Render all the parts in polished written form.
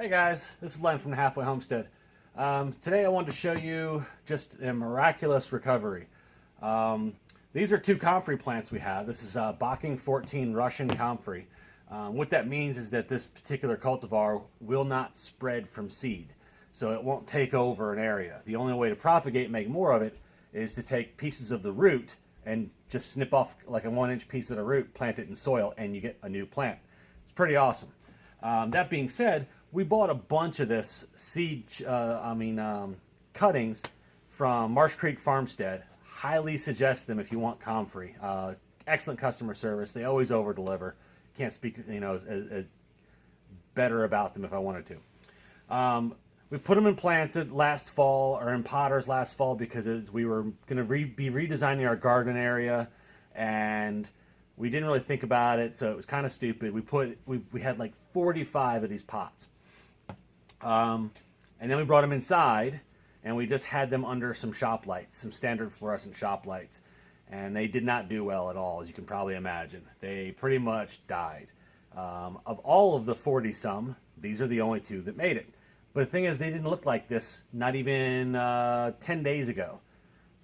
Hey guys, this is Len from the Halfway Homestead. Today I wanted to show you just a miraculous recovery. These are two comfrey plants we have. This is Bocking 14 Russian comfrey. What that means is that this particular cultivar will not spread from seed, so it won't take over an area. The only way to propagate and make more of it is to take pieces of the root and just snip off like a 1-inch piece of the root, plant it in soil, and you get a new plant. It's pretty awesome. That being said, we bought a bunch of this cuttings from Marsh Creek Farmstead. Highly suggest them if you want comfrey. Excellent customer service. They always over deliver. Can't speak, as better about them if I wanted to. We put them in plants last fall, or in potters last fall, because we were going to be redesigning our garden area, and we didn't really think about it, so it was kind of stupid. We had like 45 of these pots. And then we brought them inside, and we just had them under some shop lights, some standard fluorescent shop lights. And they did not do well at all, as you can probably imagine. They pretty much died. Of all of the 40-some, these are the only two that made it. But the thing is, they didn't look like this not even 10 days ago.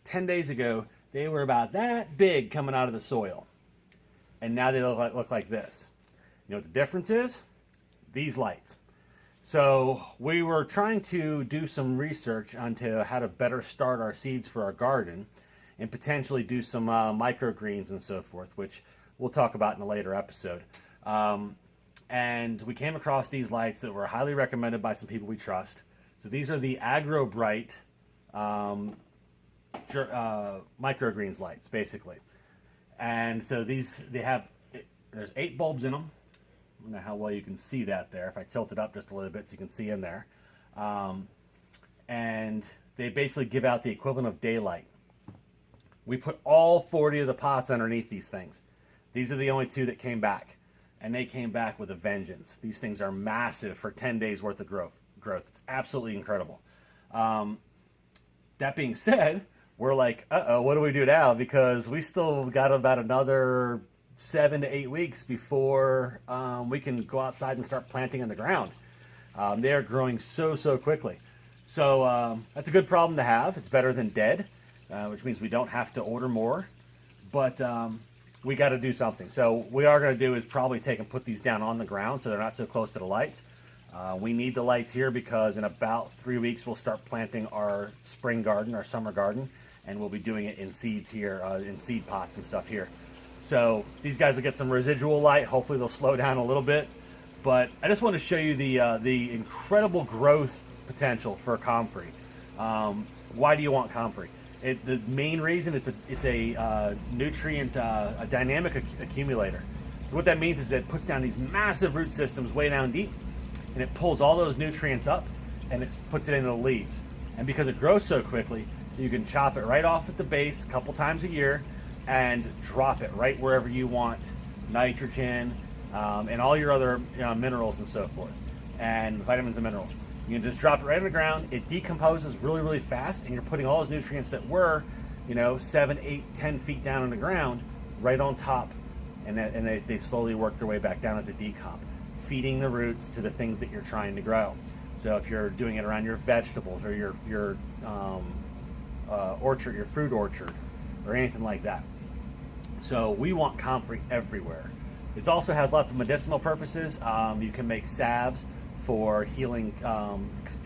10 days ago, they were about that big coming out of the soil. And now they look like this. You know what the difference is? These lights. So we were trying to do some research onto how to better start our seeds for our garden and potentially do some microgreens and so forth, which we'll talk about in a later episode. And we came across these lights that were highly recommended by some people we trust. So these are the Agro Bright microgreens lights, basically. And so there's 8 bulbs in them. I don't know how well you can see that there. If I tilt it up just a little bit so you can see in there. And they basically give out the equivalent of daylight. We put all 40 of the pots underneath these things. These are the only 2 that came back. And they came back with a vengeance. These things are massive for 10 days worth of growth. It's absolutely incredible. That being said, we're like, what do we do now? Because we still got about another 7 to 8 weeks before we can go outside and start planting in the ground. They are growing so quickly. So that's a good problem to have. It's better than dead, which means we don't have to order more. But we got to do something. So what we are going to do is probably take and put these down on the ground so they're not so close to the lights. We need the lights here because in about 3 weeks we'll start planting our spring garden, our summer garden, and we'll be doing it in seeds here, in seed pots and stuff here. So these guys will get some residual light. Hopefully they'll slow down a little bit. But I just want to show you the incredible growth potential for comfrey. Why do you want comfrey? The main reason, it's a nutrient, a dynamic accumulator. So what that means is that it puts down these massive root systems way down deep, and it pulls all those nutrients up, and it puts it into the leaves. And because it grows so quickly, you can chop it right off at the base a couple times a year, and drop it right wherever you want, nitrogen, and all your other minerals and so forth, and vitamins and minerals. You can just drop it right on the ground. It decomposes really fast, and you're putting all those nutrients that were 7, 8, 10 feet down on the ground right on top, and they slowly work their way back down as a decomp, feeding the roots to the things that you're trying to grow. So if you're doing it around your vegetables or your orchard, your fruit orchard, or anything like that. So we want comfrey everywhere. It also has lots of medicinal purposes. You can make salves for healing,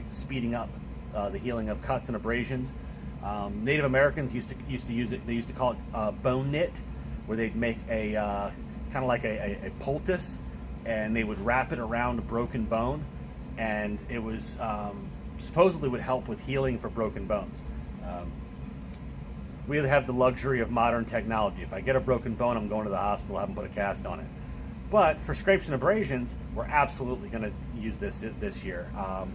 speeding up the healing of cuts and abrasions. Native Americans used to use it. They used to call it bone knit, where they'd make a kind of like a poultice, and they would wrap it around a broken bone, and it was supposedly would help with healing for broken bones. We have the luxury of modern technology. If I get a broken bone, I'm going to the hospital, have them put a cast on it. But for scrapes and abrasions, we're absolutely going to use this year.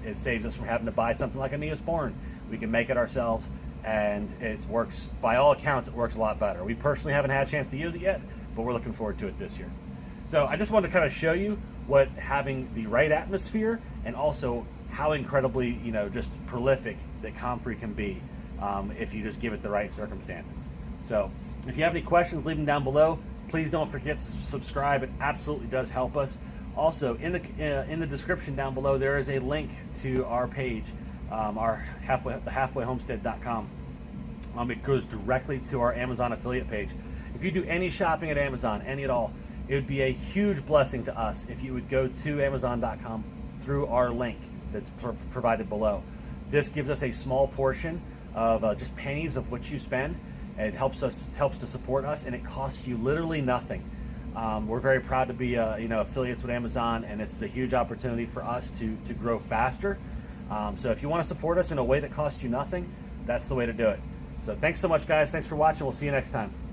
It saves us from having to buy something like a Neosporin. We can make it ourselves, and it works, by all accounts, it works a lot better. We personally haven't had a chance to use it yet, but we're looking forward to it this year. So I just wanted to kind of show you what having the right atmosphere, and also how incredibly, just prolific that comfrey can be. If you just give it the right circumstances. So if you have any questions, leave them down below. Please don't forget to subscribe. It absolutely does help us. Also, in the description down below, there is a link to our page, our halfwayhomestead.com. It goes directly to our Amazon affiliate page. If you do any shopping at Amazon, any at all, it would be a huge blessing to us if you would go to Amazon.com through our link that's provided below. This gives us a small portion of just pennies of what you spend. It helps to support us, and it costs you literally nothing. We're very proud to be affiliates with Amazon, and it's a huge opportunity for us to grow faster. So if you want to support us in a way that costs you nothing, that's the way to do it. So thanks so much, guys. Thanks for watching. We'll see you next time.